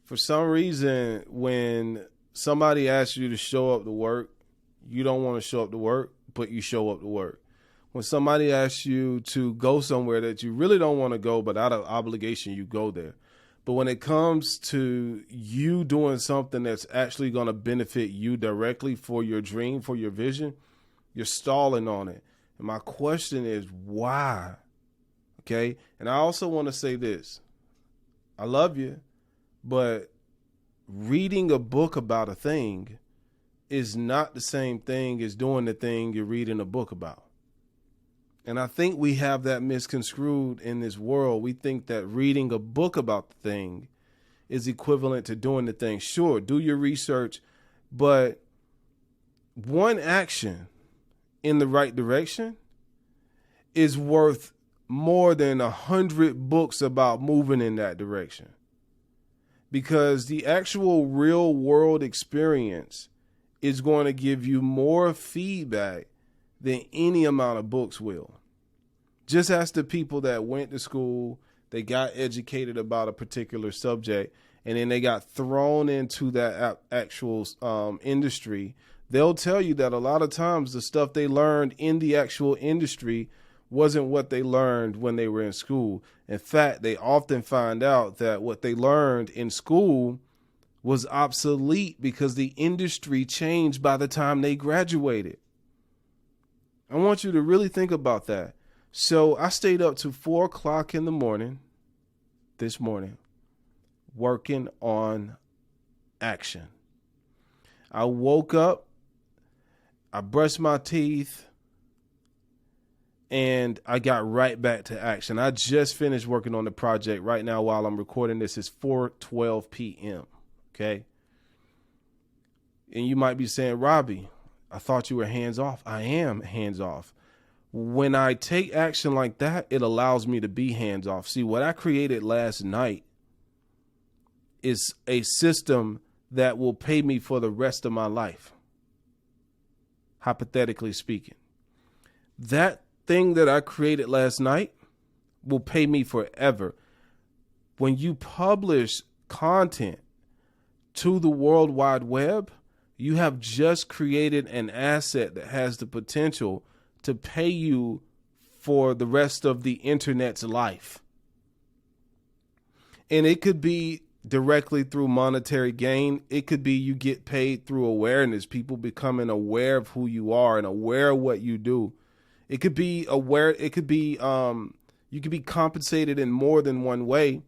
For some reason, when somebody asks you to show up to work, you don't want to show up to work, but you show up to work. When somebody asks you to go somewhere that you really don't want to go, but out of obligation, you go there. But when it comes to you doing something that's actually going to benefit you directly for your dream, for your vision, you're stalling on it. And my question is, why? Okay. And I also want to say this. I love you, but reading a book about a thing is not the same thing as doing the thing you're reading a book about. And I think we have that misconstrued in this world. We think that reading a book about the thing is equivalent to doing the thing. Sure, do your research, but one action in the right direction is worth more than 100 books about moving in that direction. Because the actual real world experience is going to give you more feedback than any amount of books will. Just ask the people that went to school, they got educated about a particular subject, and then they got thrown into that actual industry. They'll tell you that a lot of times the stuff they learned in the actual industry wasn't what they learned when they were in school. In fact, they often find out that what they learned in school was obsolete because the industry changed by the time they graduated. I want you to really think about that. So I stayed up to 4 o'clock in the morning this morning working on action. I woke up, I brushed my teeth, and I got right back to action. I just finished working on the project right now while I'm recording this. It's 4:12 p.m. Okay. And you might be saying, Robbie, I thought you were hands off. I am hands off. When I take action like that, it allows me to be hands off. See, what I created last night is a system that will pay me for the rest of my life. Hypothetically speaking, that thing that I created last night will pay me forever. When you publish content to the World Wide Web, you have just created an asset that has the potential to pay you for the rest of the internet's life. And it could be directly through monetary gain. It could be you get paid through awareness, people becoming aware of who you are and aware of what you do. It could be aware. It could be you could be compensated in more than one way.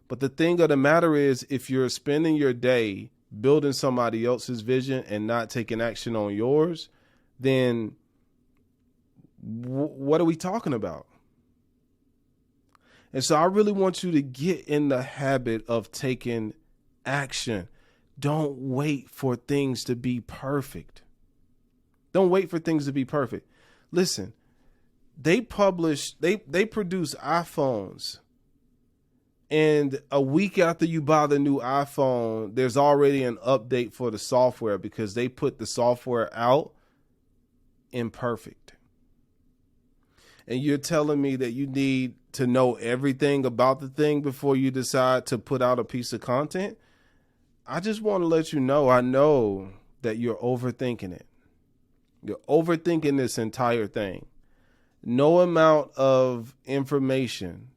But the thing of the matter is, if you're spending your day building somebody else's vision and not taking action on yours, then what are we talking about? And so I really want you to get in the habit of taking action. Don't wait for things to be perfect. Don't wait for things to be perfect. Listen, they produce iPhones, and a week after you buy the new iPhone, there's already an update for the software because they put the software out imperfect. And you're telling me that you need to know everything about the thing before you decide to put out a piece of content? I just want to let you know, I know that you're overthinking it. You're overthinking this entire thing. No amount of information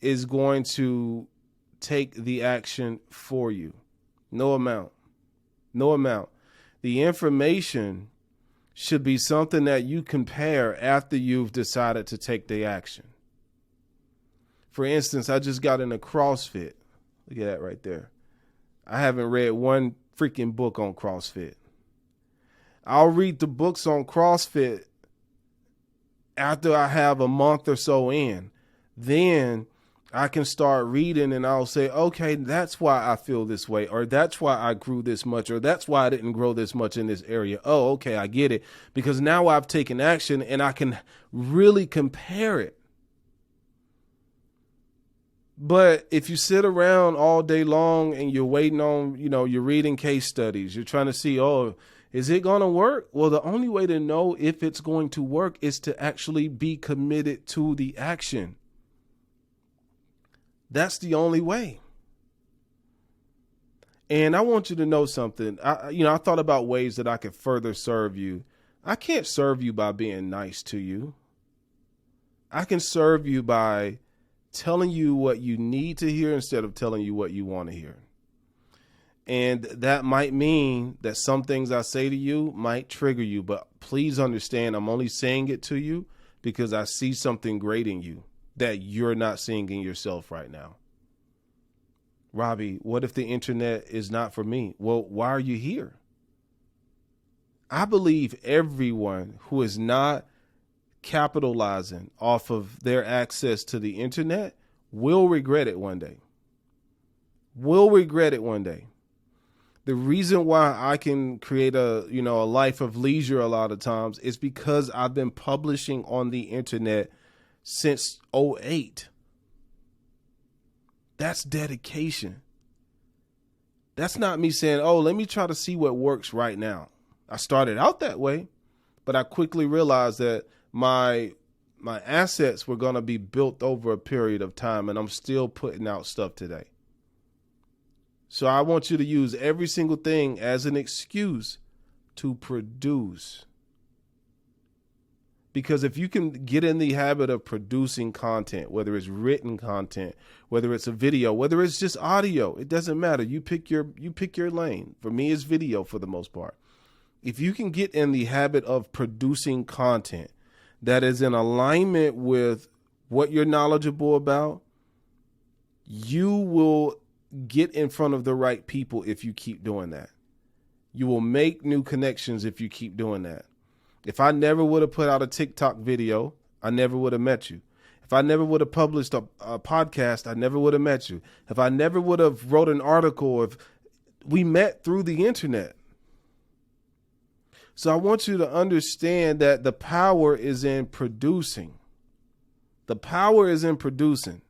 is going to take the action for you. No amount. No amount. The information should be something that you compare after you've decided to take the action. For instance, I just got into CrossFit. Look at that right there. I haven't read one freaking book on CrossFit. I'll read the books on CrossFit after I have a month or so in. Then I can start reading and I'll say, okay, that's why I feel this way, or that's why I grew this much, or that's why I didn't grow this much in this area. Oh, okay, I get it. Because now I've taken action and I can really compare it. But if you sit around all day long and you're waiting on, you're reading case studies, you're trying to see, oh, is it going to work? Well, the only way to know if it's going to work is to actually be committed to the action. That's the only way. And I want you to know something. I thought about ways that I could further serve you. I can't serve you by being nice to you. I can serve you by telling you what you need to hear instead of telling you what you want to hear. And that might mean that some things I say to you might trigger you, but please understand I'm only saying it to you because I see something great in you that you're not seeing in yourself right now. Robbie, what if the internet is not for me? Well, why are you here? I believe everyone who is not capitalizing off of their access to the internet will regret it one day. Will regret it one day. The reason why I can create a life of leisure a lot of times is because I've been publishing on the internet since '08. That's dedication. That's not me saying, oh, let me try to see what works right now. I started out that way, but I quickly realized that my assets were going to be built over a period of time, and I'm still putting out stuff today. So I want you to use every single thing as an excuse to produce. Because if you can get in the habit of producing content, whether it's written content, whether it's a video, whether it's just audio, it doesn't matter. You pick your lane. For me, it's video for the most part. If you can get in the habit of producing content that is in alignment with what you're knowledgeable about, you will get in front of the right people if you keep doing that. You will make new connections if you keep doing that. If I never would have put out a TikTok video, I never would have met you. If I never would have published a podcast, I never would have met you. If I never would have wrote an article, if we met through the internet. So I want you to understand that the power is in producing. The power is in producing.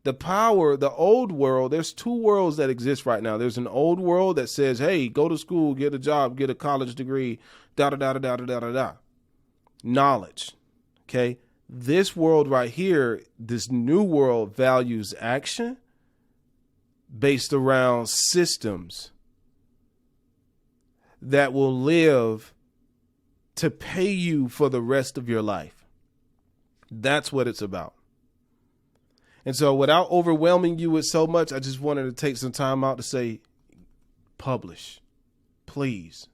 The power, the old world, there's two worlds that exist right now. There's an old world that says, hey, go to school, get a job, get a college degree, da-da-da-da-da-da-da-da. Knowledge, okay? This world right here, this new world values action based around systems that will live to pay you for the rest of your life. That's what it's about. And so without overwhelming you with so much, I just wanted to take some time out to say, publish, please.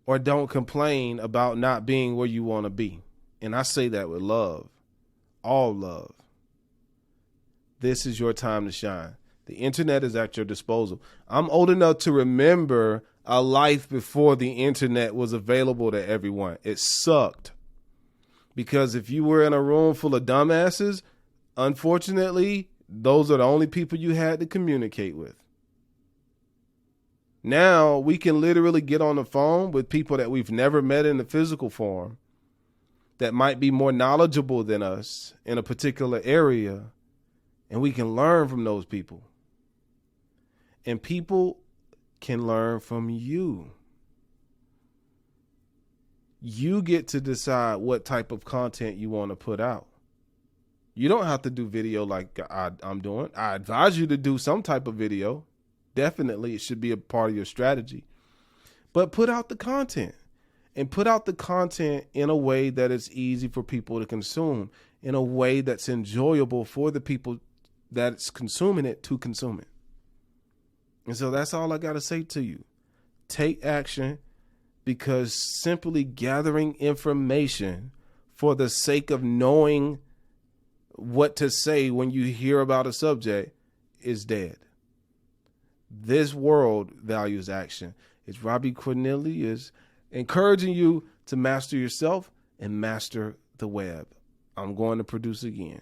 Or don't complain about not being where you want to be. And I say that with love, all love. This is your time to shine. The internet is at your disposal. I'm old enough to remember a life before the internet was available to everyone. It sucked. Because if you were in a room full of dumbasses, unfortunately, those are the only people you had to communicate with. Now we can literally get on the phone with people that we've never met in the physical form that might be more knowledgeable than us in a particular area, and we can learn from those people. And people can learn from you. You get to decide what type of content you want to put out. You don't have to do video like I'm doing. I advise you to do some type of video. Definitely, it should be a part of your strategy. But put out the content. And put out the content in a way that is easy for people to consume. In a way that's enjoyable for the people that's consuming it to consume it. And so that's all I got to say to you. Take action, because simply gathering information for the sake of knowing what to say when you hear about a subject is dead. This world values action. It's Robbie Cornelius encouraging you to master yourself and master the web. I'm going to produce again.